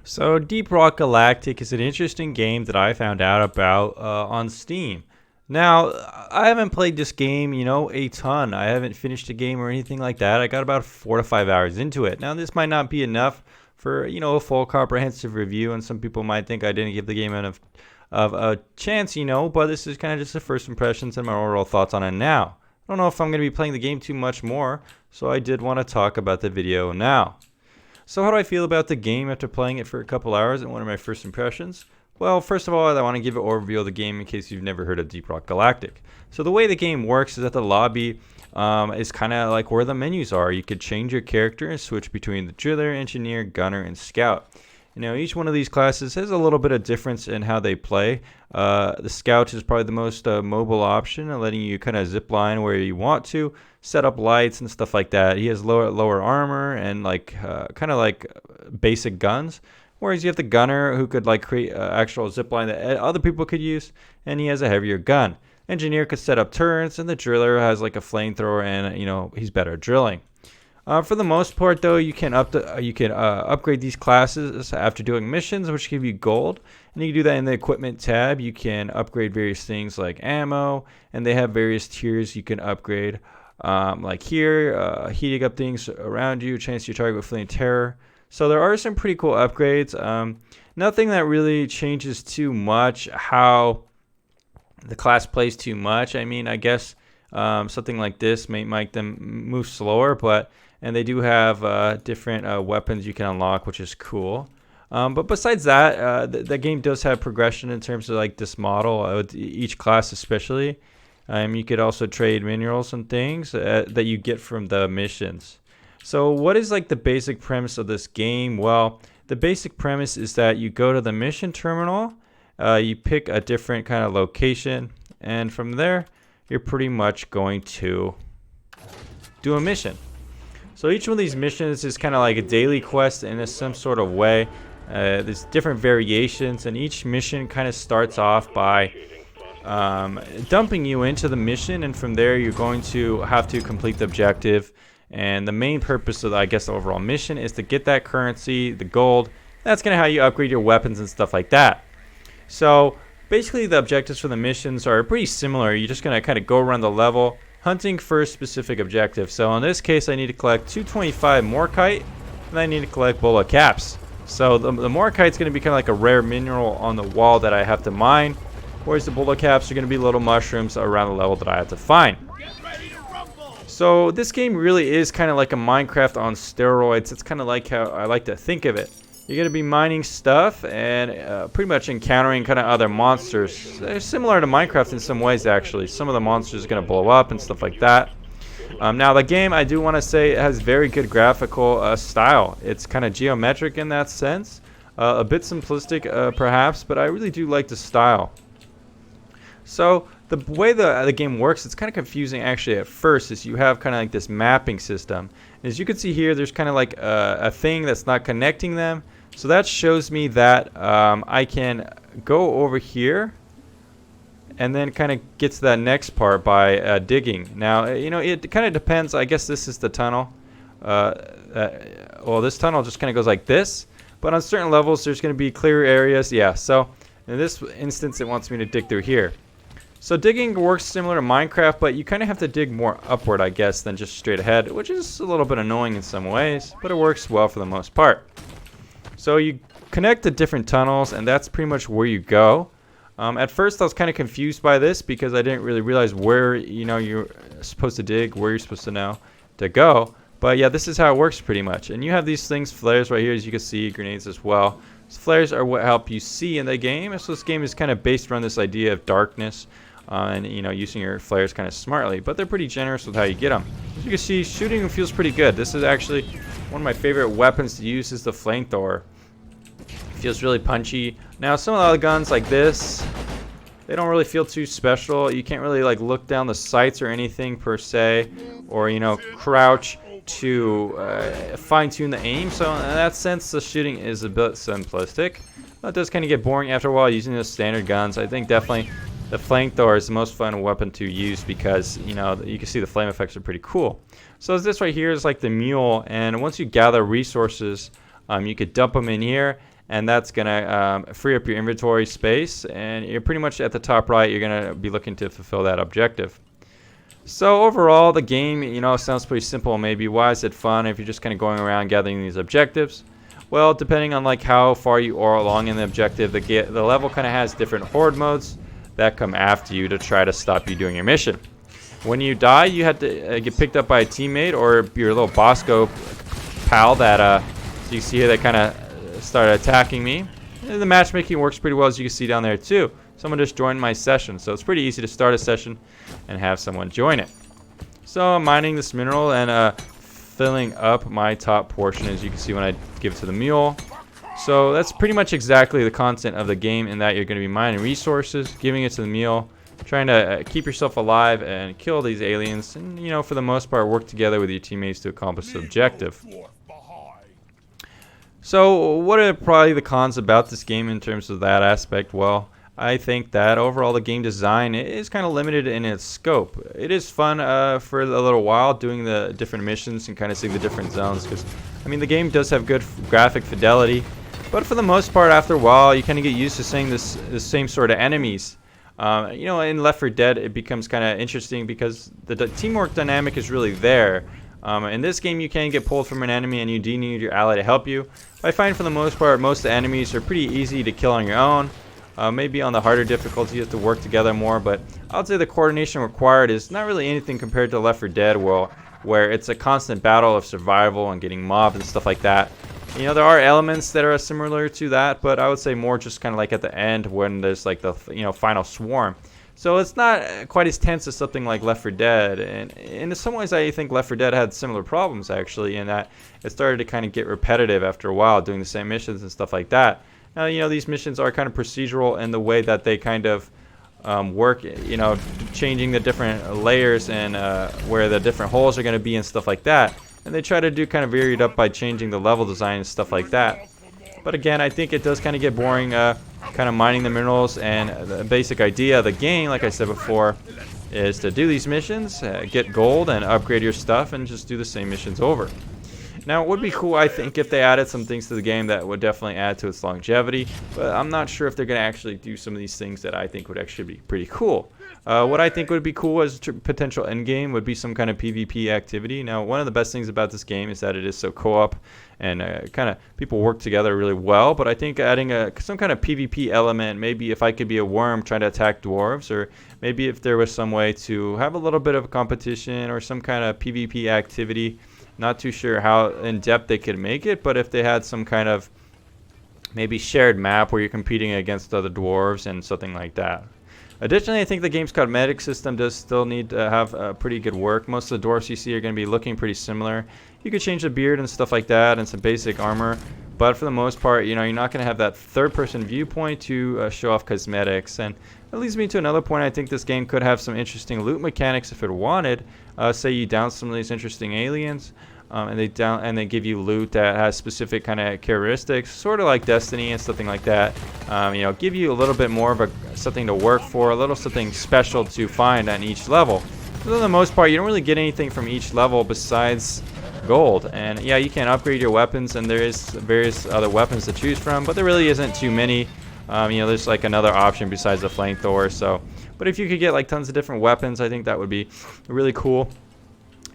So Deep Rock Galactic is an interesting game that I found out about on Steam. Now, I haven't played this game, a ton. I haven't finished a game or anything like that. I got about 4 to 5 hours into it. Now, this might not be enough for, a full comprehensive review, and some people might think I didn't give the game enough of a chance, but this is kind of just the first impressions and my overall thoughts on it now. I don't know if I'm going to be playing the game too much more, so I did want to talk about the video now. So how do I feel about the game after playing it for a couple hours and what are my first impressions? Well, first of all, I want to give an overview of the game in case you've never heard of Deep Rock Galactic. So the way the game works is that the lobby is kind of like where the menus are. You could change your character and switch between the driller, engineer, gunner, and scout. Each one of these classes has a little bit of difference in how they play. The scout is probably the most mobile option, letting you kind of zip line where you want to, set up lights and stuff like that. He has lower armor and kind of like basic guns, whereas you have the gunner who could create actual zip line that other people could use, and he has a heavier gun. Engineer could set up turrets, and the driller has like a flamethrower, and he's better at drilling. For the most part, though, you can upgrade these classes after doing missions, which give you gold, and you can do that in the equipment tab. You can upgrade various things like ammo, and they have various tiers you can upgrade. Like here, heating up things around you, chance your target with flame terror. So there are some pretty cool upgrades. Nothing that really changes too much how the class plays too much. I mean, I guess something like this may make them move slower, and they do have different weapons you can unlock, which is cool. But besides that, the game does have progression in terms of this model, with each class especially. You could also trade minerals and things that you get from the missions. So what is the basic premise of this game? Well, the basic premise is that you go to the mission terminal, you pick a different kind of location, and from there, you're pretty much going to do a mission. So each one of these missions is kind of like a daily quest in some sort of way. There's different variations, and each mission kind of starts off by dumping you into the mission, and from there you're going to have to complete the objective. And the main purpose of the overall mission is to get that currency, the gold. That's kind of how you upgrade your weapons and stuff like that. So basically the objectives for the missions are pretty similar. You're just going to kind of go around the level hunting for a specific objective. So in this case, I need to collect 225 morkite, and I need to collect bullet caps. So the morkite's going to be kind of like a rare mineral on the wall that I have to mine, whereas the bullet caps are going to be little mushrooms around the level that I have to find. So this game really is kind of like a Minecraft on steroids. It's kind of like how I like to think of it. You're going to be mining stuff and pretty much encountering kind of other monsters. They're similar to Minecraft in some ways, actually. Some of the monsters are going to blow up and stuff like that. Now, the game, I do want to say, it has very good graphical style. It's kind of geometric in that sense. A bit simplistic, perhaps, but I really do like the style. So the way the game works, it's kind of confusing actually at first, is you have kind of this mapping system. As you can see here, there's kind of a thing that's not connecting them. So that shows me that I can go over here and then kind of get to that next part by digging. Now, it kind of depends. I guess this is the tunnel. Well, this tunnel just kind of goes like this. But on certain levels, there's going to be clear areas. Yeah, so in this instance, it wants me to dig through here. So digging works similar to Minecraft, but you kind of have to dig more upward, I guess, than just straight ahead, which is a little bit annoying in some ways, but it works well for the most part. So you connect the different tunnels, and that's pretty much where you go. At first, I was kind of confused by this because I didn't really realize where you're supposed to dig, where you're supposed to know to go. But yeah, this is how it works pretty much. And you have these things, flares right here, as you can see, grenades as well. So flares are what help you see in the game. So this game is kind of based around this idea of darkness. And using your flares kind of smartly, but they're pretty generous with how you get them. As you can see, shooting feels pretty good. This is actually one of my favorite weapons to use, is the flamethrower. Feels really punchy. Now, some of the other guns like this, they don't really feel too special. You can't really look down the sights or anything per se, or crouch to fine-tune the aim. So in that sense, the shooting is a bit simplistic. But it does kind of get boring after a while using the standard guns. I think definitely the flamethrower is the most fun weapon to use because, you can see the flame effects are pretty cool. So this right here is like the mule, and once you gather resources, you could dump them in here, and that's going to free up your inventory space, and you're pretty much at the top right, you're going to be looking to fulfill that objective. So overall, the game, sounds pretty simple maybe. Why is it fun if you're just kind of going around gathering these objectives? Well, depending on like how far you are along in the objective, the level kind of has different horde modes that come after you to try to stop you doing your mission. When you die, you have to get picked up by a teammate or your little Bosco pal that, so you see here, they kind of started attacking me. And the matchmaking works pretty well, as you can see down there too. Someone just joined my session, so it's pretty easy to start a session and have someone join it. So I'm mining this mineral and filling up my top portion, as you can see when I give it to the mule. So that's pretty much exactly the content of the game, in that you're going to be mining resources, giving it to the mule, trying to keep yourself alive and kill these aliens, and for the most part work together with your teammates to accomplish the objective. So what are probably the cons about this game in terms of that aspect? Well, I think that overall the game design is kind of limited in its scope. It is fun for a little while doing the different missions and kind of seeing the different zones, because the game does have good graphic fidelity, but for the most part after a while you kind of get used to seeing the same sort of enemies. In Left 4 Dead it becomes kind of interesting because the teamwork dynamic is really there. In this game you can get pulled from an enemy and you do need your ally to help you. I find for the most part most of the enemies are pretty easy to kill on your own. Maybe on the harder difficulty you have to work together more, but I would say the coordination required is not really anything compared to Left 4 Dead, where it's a constant battle of survival and getting mobbed and stuff like that. There are elements that are similar to that, but I would say more just kind of like at the end when there's like the final swarm. So it's not quite as tense as something like Left 4 Dead, and in some ways I think Left 4 Dead had similar problems actually, in that it started to kind of get repetitive after a while, doing the same missions and stuff like that. Now, these missions are kind of procedural in the way that they kind of work, changing the different layers and where the different holes are going to be and stuff like that. And they try to do kind of varied up by changing the level design and stuff like that. But again, I think it does kind of get boring kind of mining the minerals, and the basic idea of the game, like I said before, is to do these missions, get gold and upgrade your stuff, and just do the same missions over. Now, it would be cool, I think, if they added some things to the game that would definitely add to its longevity, but I'm not sure if they're going to actually do some of these things that I think would actually be pretty cool. What I think would be cool as a potential endgame would be some kind of PvP activity. Now, one of the best things about this game is that it is so co-op, and kind of people work together really well, but I think adding some kind of PvP element, maybe if I could be a worm trying to attack dwarves, or maybe if there was some way to have a little bit of a competition or some kind of PvP activity. Not too sure how in depth they could make it, but if they had some kind of maybe shared map where you're competing against other dwarves and something like that. Additionally, I think the game's cosmetic system does still need to have pretty good work. Most of the dwarves you see are going to be looking pretty similar. You could change the beard and stuff like that and some basic armor, but for the most part, you're not going to have that third-person viewpoint to show off cosmetics. And that leads me to another point. I think this game could have some interesting loot mechanics if it wanted. Say you down some of these interesting aliens, and they give you loot that has specific kind of characteristics, sort of like Destiny and something like that. Give you a little bit more of something to work for, a little something special to find on each level. But for the most part, you don't really get anything from each level besides gold. And yeah, you can upgrade your weapons, and there is various other weapons to choose from, but there really isn't too many. There's like another option besides the Flamethrower. So, but if you could get like tons of different weapons, I think that would be really cool.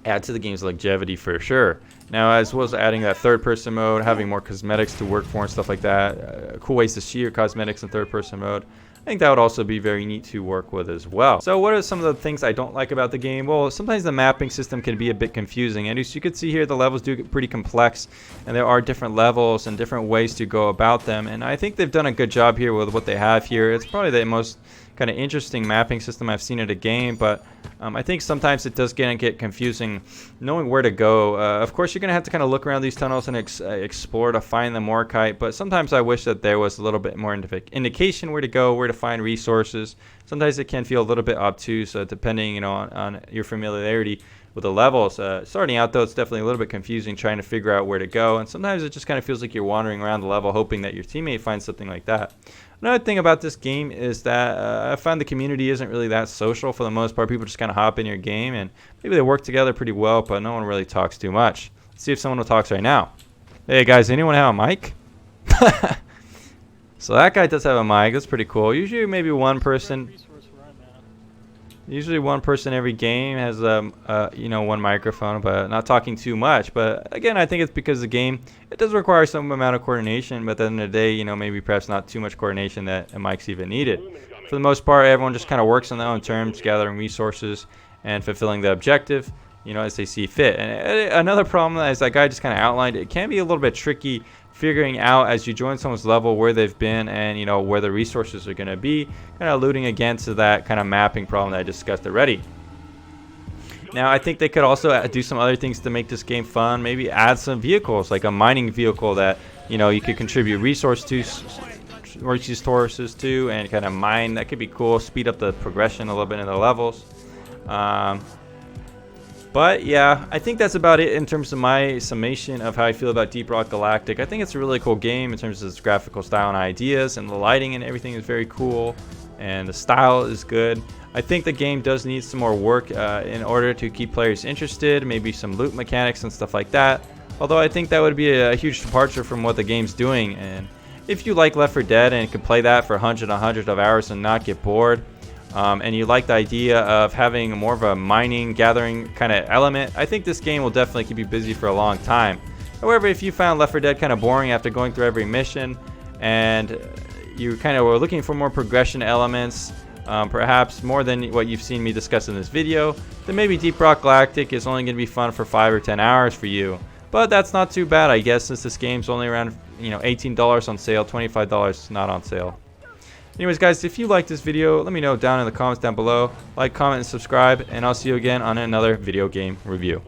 Add to the game's longevity for sure. Now, as well as adding that third-person mode, having more cosmetics to work for and stuff like that, cool ways to see your cosmetics in third-person mode, I think that would also be very neat to work with as well. So what are some of the things I don't like about the game? Well, sometimes the mapping system can be a bit confusing, and as you can see here, the levels do get pretty complex, and there are different levels and different ways to go about them, and I think they've done a good job here with what they have here. It's probably the most kind of interesting mapping system I've seen in a game, but I think sometimes it does get confusing knowing where to go. Of course, you're going to have to kind of look around these tunnels and explore to find the Morkite, but sometimes I wish that there was a little bit more indication where to go, where to find resources. Sometimes it can feel a little bit obtuse, depending on your familiarity with the levels. Starting out, though, it's definitely a little bit confusing trying to figure out where to go, and sometimes it just kind of feels like you're wandering around the level hoping that your teammate finds something like that. Another thing about this game is that I find the community isn't really that social for the most part. People just kind of hop in your game, and maybe they work together pretty well, but no one really talks too much. Let's see if someone will talk right now. Hey guys, anyone have a mic? So that guy does have a mic. That's pretty cool. Usually maybe one person. Usually one person every game has you know, one microphone, but not talking too much. But again, I think it's because the game, it does require some amount of coordination, but at the end of the day, you know, maybe perhaps not too much coordination that a mic's even needed. For the most part, everyone just kind of works on their own terms, gathering resources and fulfilling the objective, you know, as they see fit. And another problem, as that guy just kind of outlined, it can be a little bit tricky figuring out as you join someone's level where they've been and, you know, where the resources are going to be, kind of alluding again to that kind of mapping problem that I discussed already. Now, I think they could also do some other things to make this game fun. Maybe add some vehicles, like a mining vehicle that, you know, you could contribute resources to and kind of mine. That could be cool. Speed up the progression a little bit in the levels. But yeah, I think that's about it in terms of my summation of how I feel about Deep Rock Galactic. I think it's a really cool game in terms of its graphical style and ideas, and the lighting and everything is very cool, and the style is good. I think the game does need some more work in order to keep players interested, maybe some loot mechanics and stuff like that. Although I think that would be a huge departure from what the game's doing. And if you like Left 4 Dead and can play that for hundreds and hundreds of hours and not get bored, and you like the idea of having more of a mining, gathering kind of element, I think this game will definitely keep you busy for a long time. However, if you found Left 4 Dead kind of boring after going through every mission, and you kind of were looking for more progression elements, perhaps more than what you've seen me discuss in this video, then maybe Deep Rock Galactic is only going to be fun for 5 or 10 hours for you. But that's not too bad, I guess, since this game's only around, you know, $18 on sale, $25 not on sale. Anyways, guys, if you like this video, let me know down in the comments down below. Like, comment, and subscribe, and I'll see you again on another video game review.